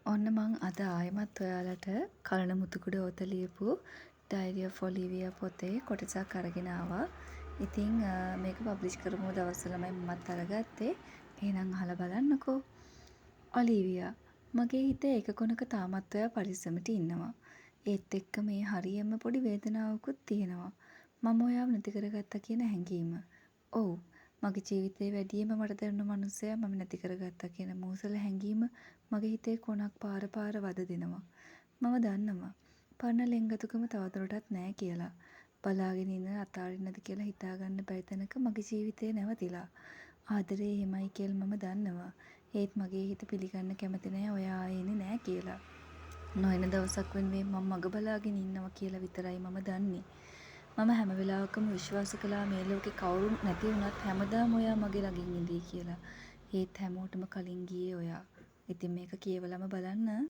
ඔන්න මං අද ආයෙමත් ඔයාලට කලණ මුතුකුඩ ඕත ලියපු ඩයරි ඔෆ් ඔලිවියා පොතේ කොටසක් අරගෙන ආවා. ඉතින් මේක පබ්ලිෂ් කරපු දවස්වලමයි මමත් අරගත්තේ. එහෙනම් අහලා බලන්නකෝ. ඔලිවියා, මගේ හිතේ එක කොනක තාමත් ඔයා පරිස්සමට ඉන්නවා. ඒත් එක්ක මේ හරියම පොඩි වේදනාවකුත් තියෙනවා. මම ඔයාව නැති කරගත්තා කියන හැඟීම. ඔව්, මගේ ජීවිතේ වැඩියෙන්ම මට දැනුණු මනුස්සයා මම නැති කරගත්තා කියන මූසල හැඟීම මගේ හිතේ කොනක් පාර පාර වද දෙනවා. මම දන්නවා පරණ ලෙන්ගතුකම තවදුරටත් නෑ කියලා. බලාගෙන ඉන්න අතාරින්නද කියලා හිතාගන්න බැරි තැනක මගේ ජීවිතේ නැවතිලා. ආදරේ එහෙමයි කියලා මම දන්නවා. ඒත් මගේ හිත පිළිගන්න කැමති නෑ ඔයා ආයේ එන්නේ නෑ කියලා. නොඑන දවසක් වෙනුවෙන් මම මග බලාගෙන ඉන්නවා කියලා විතරයි මම දන්නේ. මම හැම වෙලාවකම විශ්වාස කළා මේ ලෝකේ කවුරු නැති වුණත් හැමදාම ඔයා මගේ ළඟින් ඉඳී කියලා. ඒත් හැමෝටම කලින් ගියේ ඔයා. ඉතින් මේක කියවලම බලන්න.